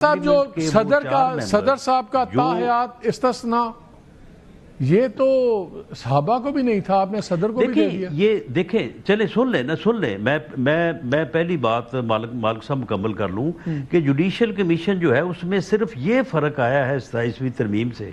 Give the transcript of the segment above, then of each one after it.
صاحب جو صدر صاحب کا تاحیات استثناء یہ تو صحابہ کو بھی نہیں تھا، آپ نے صدر کو بھی دے دیا۔ یہ دیکھیں چلے سن لیں میں پہلی بات مالک صاحب مکمل کر لوں کہ جوڈیشل کمیشن جو ہے اس میں صرف یہ فرق آیا ہے 27ویں ترمیم سے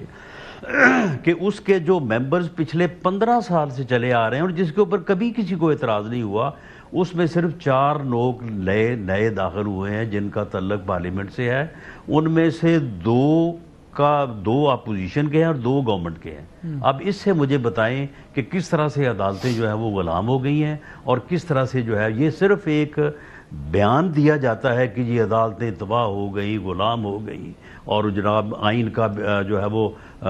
کہ اس کے جو ممبرز پچھلے 15 سال سے چلے آ رہے ہیں اور جس کے اوپر کبھی کسی کو اعتراض نہیں ہوا، اس میں صرف 4 لوگ نئے داخل ہوئے ہیں جن کا تعلق پارلیمنٹ سے ہے، ان میں سے 2 اپوزیشن کے ہیں اور 2 گورنمنٹ کے ہیں۔ اب اس سے مجھے بتائیں کہ کس طرح سے عدالتیں جو ہیں وہ غلام ہو گئی ہیں اور کس طرح سے جو ہے یہ صرف ایک بیان دیا جاتا ہے کہ یہ عدالتیں تباہ ہو گئی، غلام ہو گئی اور جناب آئین کا جو ہے وہ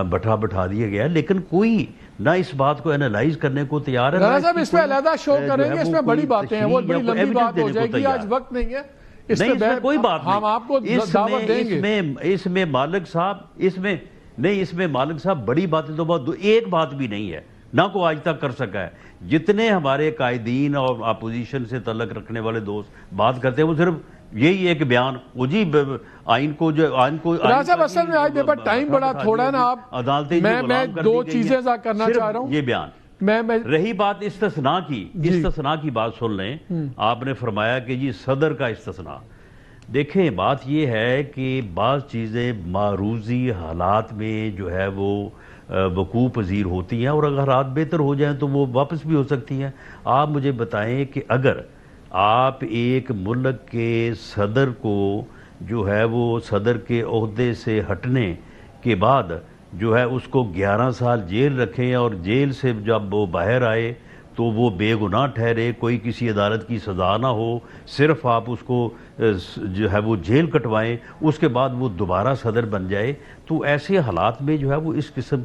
بٹھا دیا گیا، لیکن کوئی نہ اس بات کو انالائز کرنے کو تیار ہے۔ رانا صاحب اس پہ علیحدہ شو کریں گے، اس میں بڑی باتیں ہیں، وہ بڑی لمبی بات ہو جائے گی، آج وقت نہیں ہے اس میں کوئی بات نہیں، ہم آپ کو دعوت دیں گے۔ اس میں مالک صاحب بڑی باتیں تو بہت، ایک بات بھی نہیں ہے، نہ کو آج تک کر سکا ہے۔ جتنے ہمارے قائدین اور اپوزیشن سے تعلق رکھنے والے دوست بات کرتے ہیں وہ صرف یہی ہے کہ بیان وہ جی آئین کو رانا صاحب اصل میں آج میرے پاس ٹائم بڑا تھوڑا ہے نا، آپ میں 2 چیزیں کرنا چاہ رہا ہوں۔ یہ بیان رہی بات استثناء کی بات سن لیں، آپ نے فرمایا کہ جی صدر کا استثناء۔ دیکھیں بات یہ ہے کہ بعض چیزیں معروضی حالات میں جو ہے وہ وقوع پذیر ہوتی ہیں اور اگر حالات بہتر ہو جائیں تو وہ واپس بھی ہو سکتی ہیں۔ آپ مجھے بتائیں کہ اگر آپ ایک ملک کے صدر کو جو ہے وہ صدر کے عہدے سے ہٹنے کے بعد جو ہے اس کو 11 سال جیل رکھیں اور جیل سے جب وہ باہر آئے تو وہ بے گناہ ٹھہرے، کوئی کسی عدالت کی سزا نہ ہو، صرف آپ اس کو جو ہے وہ جیل کٹوائیں، اس کے بعد وہ دوبارہ صدر بن جائے، تو ایسے حالات میں جو ہے وہ اس قسم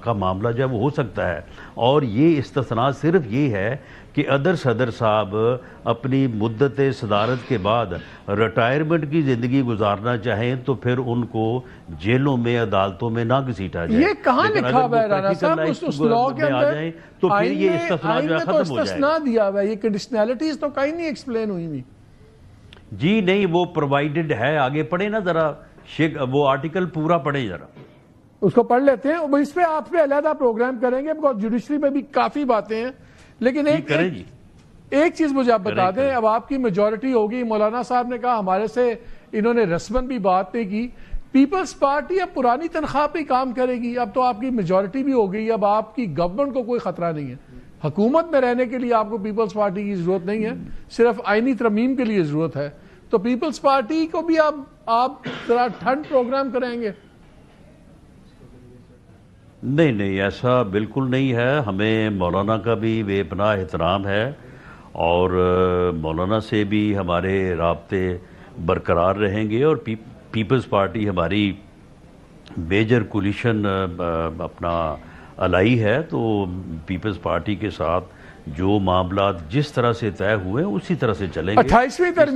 کا معاملہ جو ہے وہ ہو سکتا ہے۔ اور یہ استثناء صرف یہ ہے کہ اگر صدر صاحب اپنی مدت صدارت کے بعد ریٹائرمنٹ کی زندگی گزارنا چاہیں تو پھر ان کو جیلوں میں عدالتوں میں نہ گھسیٹا جائے۔ یہ کہاں لکھا ہوا ہے رانا صاحب اس لاء کے اندر؟ تو پھر یہ استثناء جو ہے ختم ہو جائے۔ استثناء دیا ہوا ہے، یہ کنڈیشنلٹیز تو کہیں نہیں ایکسپلین ہوئی نہیں۔ جی نہیں، وہ پرووائیڈڈ ہے، آگے پڑھیں نا ذرا، وہ آرٹیکل پورا پڑھیں ذرا، اس کو پڑھ لیتے ہیں، اس پہ آپ پہ علیحدہ پروگرام کریں گے، بیکاز جوڈیشری پہ بھی کافی باتیں ہیں، لیکن ایک چیز مجھے آپ بتا دیں، اب آپ کی میجورٹی ہوگی، مولانا صاحب نے کہا ہمارے سے انہوں نے رسمن بھی بات نہیں کی، پیپلز پارٹی اب پرانی تنخواہ پہ کام کرے گی، اب تو آپ کی میجورٹی بھی ہو گئی، اب آپ کی گورنمنٹ کو کوئی خطرہ نہیں ہے، حکومت میں رہنے کے لیے آپ کو پیپلز پارٹی کی ضرورت نہیں ہے، صرف آئینی ترمیم کے لیے ضرورت ہے، تو پیپلز پارٹی کو بھی اب آپ ذرا ٹھنڈ پروگرام کریں گے؟ نہیں ایسا بالکل نہیں ہے، ہمیں مولانا کا بھی بے پناہ احترام ہے اور مولانا سے بھی ہمارے رابطے برقرار رہیں گے، اور پیپلز پارٹی ہماری میجر کولیشن اپنا الائی ہے، تو پیپلز پارٹی کے ساتھ جو معاملات جس طرح سے طے ہوئے اسی طرح سے چلیں گے۔ 28ویں ترمیم